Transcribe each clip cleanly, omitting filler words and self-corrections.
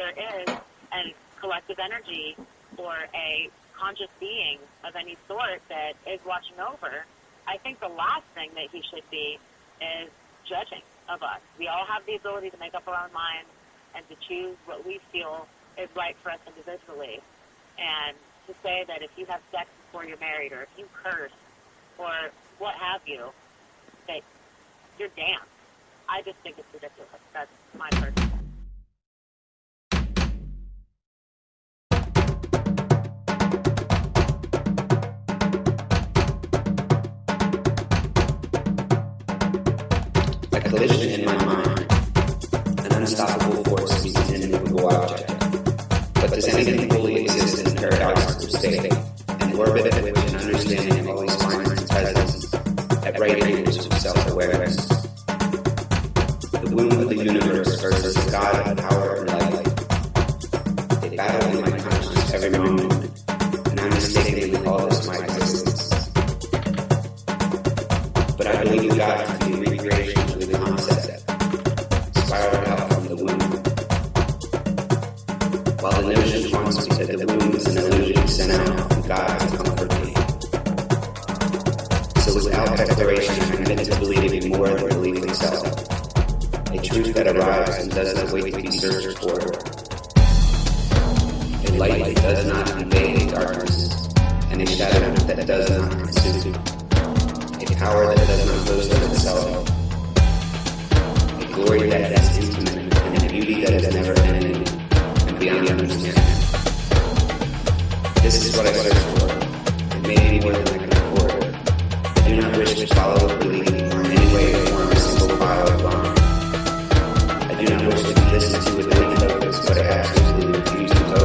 there is a collective energy or a conscious being of any sort that is watching over, I think the last thing that he should be is judging of us. We all have the ability to make up our own minds and to choose what we feel is right for us individually. And to say that if you have sex before you're married, or if you curse, or what have you, that you're damned. I just think it's ridiculous. That's my personal. A collision in my mind, an unstoppable force meets an immovable object. But does anything fully exist in a paradoxical state, an orbit at which an understanding always finds its presence at right angles with self-awareness? The womb of the universe versus the God of power and light. They battle in my consciousness every moment, and I mistakenly call this my existence. But I believe God to be a recreation of the concept, spiraled out from the womb. While the notion haunts me that the womb is an illusion sent out from God to comfort me. So without declaration, I commit to believing more than belief itself. A truth that arrives and does not wait to be searched for. A light that does not invade darkness, and a shadow that does not consume. A power that does not boast of itself. A glory that is intimate, and a beauty that is never ending, and beyond understanding. This is what I search for. It may be more than I can afford. I do not wish to follow a belief or in any way form a single file of line. I do not wish to be listened to with any focus, but I absolutely refuse to go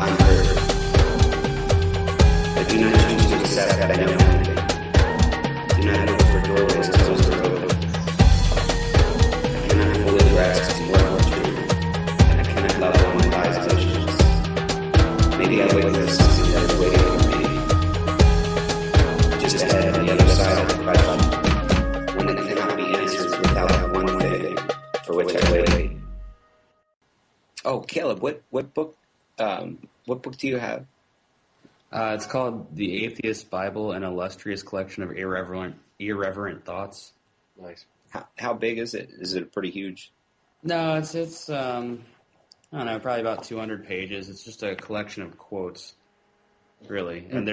unheard. I do not choose to accept that I know anything. I do not look for doorways closed or open. I cannot fully grasp more of truth, and I cannot love one wise visions. Maybe I wait for something that is waiting for me. Just ahead on the other side of the question, one that cannot be answered without one thing for which I wait. Oh, Caleb, what book do you have? It's called The Atheist Bible, an illustrious collection of irreverent thoughts. Nice. How big is it? Is it pretty huge? No, it's I don't know, probably about 200 pages. It's just a collection of quotes, really, and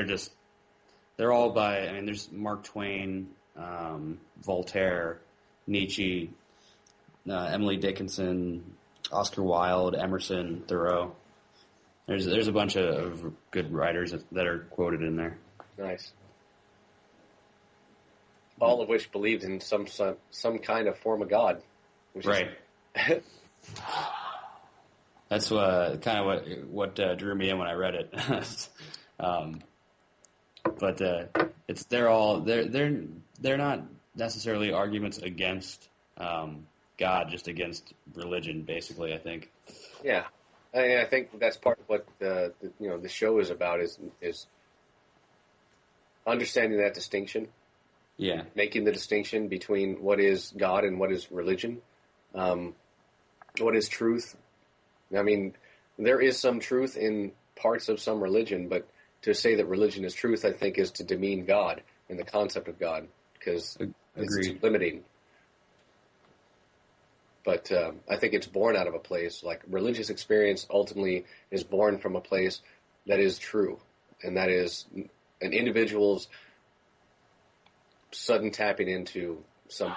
they're all by. I mean, there's Mark Twain, Voltaire, Nietzsche, Emily Dickinson, Oscar Wilde, Emerson, Thoreau. There's a bunch of good writers that are quoted in there. Nice. All of which believed in some kind of form of God. Right. That's kind of what drew me in when I read it. But they're not necessarily arguments against God, just against religion, basically. I think. Yeah. I think that's part of what the show is about is understanding that distinction. Yeah. Making the distinction between what is God and what is religion, what is truth. I mean, there is some truth in parts of some religion, but to say that religion is truth, I think, is to demean God and the concept of God, because it's limiting. But I think it's born out of a place, like religious experience ultimately is born from a place that is true, and that is an individual's sudden tapping into some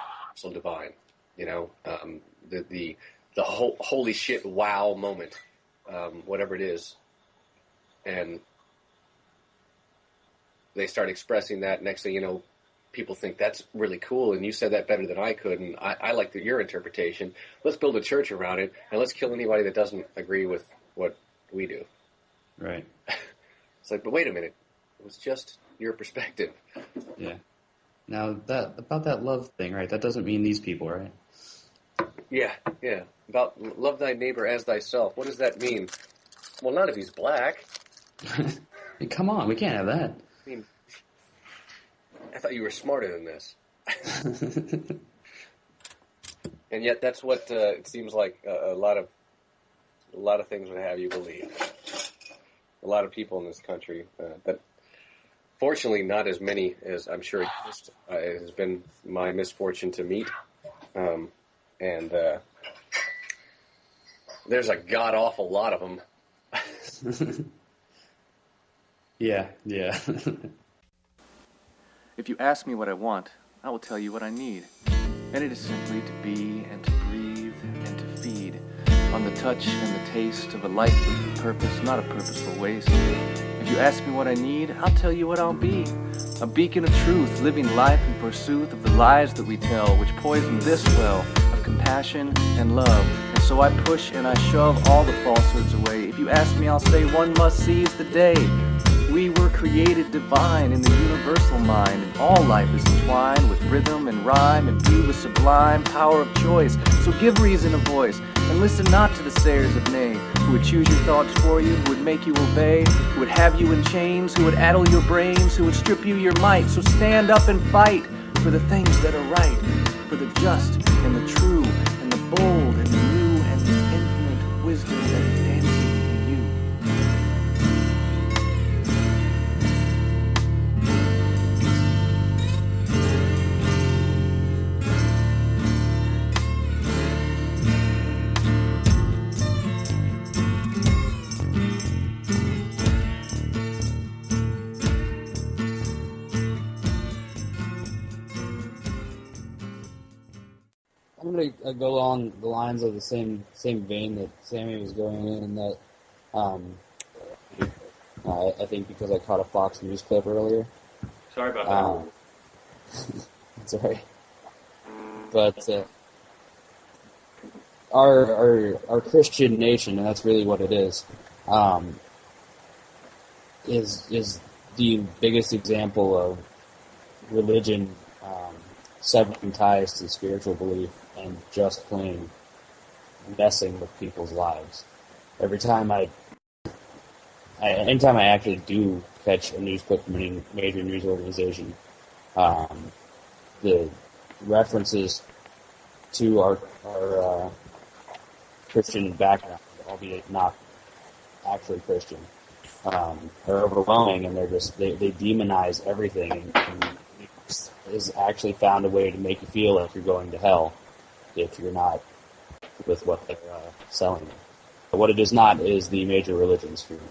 divine, the whole holy shit wow moment, whatever it is, and they start expressing that. Next thing you know, people think that's really cool, and you said that better than I could, and I like your interpretation. Let's build a church around it, and let's kill anybody that doesn't agree with what we do. Right. It's like, but wait a minute, it was just your perspective. Yeah. Now, about that love thing, right, that doesn't mean these people, right? Yeah. About love thy neighbor as thyself. What does that mean? Well, not if he's black. Hey, come on, we can't have that. I mean, I thought you were smarter than this. And yet that's what it seems like a lot of a lot of things would have you believe. A lot of people in this country, but fortunately not as many as I'm sure it has been my misfortune to meet. And there's a god-awful lot of them. Yeah. If you ask me what I want, I will tell you what I need. And it is simply to be and to breathe and to feed on the touch and the taste of a life with a purpose, not a purposeful waste. If you ask me what I need, I'll tell you what I'll be. A beacon of truth, living life in pursuit of the lies that we tell, which poison this well of compassion and love. And so I push and I shove all the falsehoods away. If you ask me, I'll say one must seize the day. We were created divine in the universal mind, and all life is entwined with rhythm and rhyme, and imbued with sublime power of choice. So give reason a voice, and listen not to the sayers of nay, who would choose your thoughts for you, who would make you obey, who would have you in chains, who would addle your brains, who would strip you your might. So stand up and fight for the things that are right, for the just and the true, and the bold and the new, and the infinite wisdom that is dancing in you. I'm going to go along the lines of the same vein that Sammy was going in, that I think because I caught a Fox News clip earlier. Sorry about that. It's all right. But our Christian nation, and that's really what it is the biggest example of religion severing ties to spiritual belief and just plain messing with people's lives. Anytime I actually do catch a news clip from any major news organization, the references to our Christian background, albeit not actually Christian, are overwhelming, and they demonize everything, and has actually found a way to make you feel like you're going to hell if you're not with what they're selling. But what it is not is the major religions here.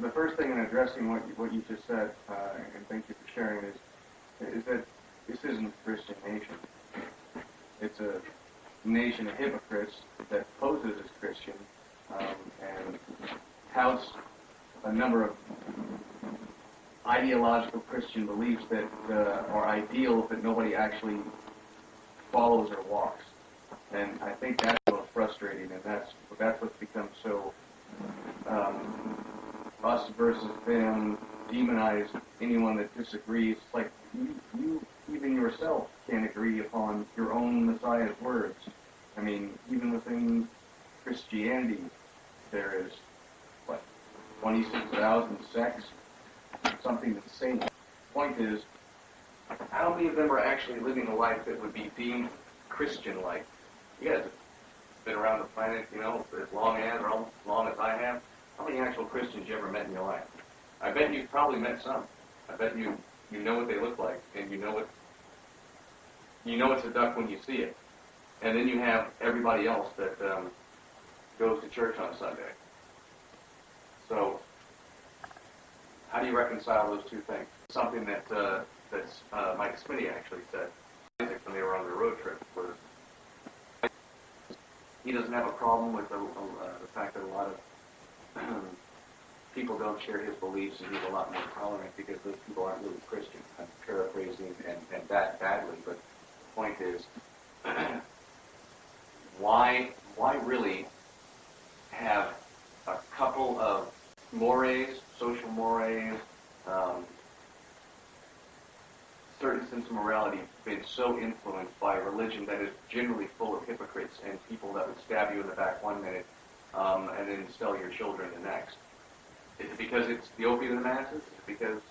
The first thing in addressing what you just said, and thank you for sharing, is that this isn't a Christian nation. It's a nation of hypocrites that poses as Christian and touts a number of ideological Christian beliefs that are ideal, but nobody actually follows or walks. And I think that's what's frustrating, and that's what's become so us versus them, demonize anyone that disagrees. Like you even yourself can't agree upon your own Messiah's words. I mean, even within Christianity, there is 26,000 sects, something insane. The point is, how many of them are actually living a life that would be deemed Christian-like? You guys have been around the planet, as long as I have. How many actual Christians you ever met in your life? I bet you've probably met some. I bet you know what they look like, and you know it's a duck when you see it. And then you have everybody else that goes to church on Sunday. So, how do you reconcile those two things? Something that Mike Smitty actually said when they were on their road trip was he doesn't have a problem with the fact that a lot of people don't share his beliefs, and he's a lot more tolerant because those people aren't really Christian. I'm paraphrasing and that badly, but the point is, why really have a couple of mores, social mores, certain sense of morality been so influenced by a religion that is generally full of hypocrites and people that would stab you in the back one minute and then sell your children the next? Is it because it's the opium of the masses? Is it because,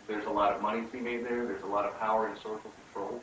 there's a lot of money to be made there? There's a lot of power and social control?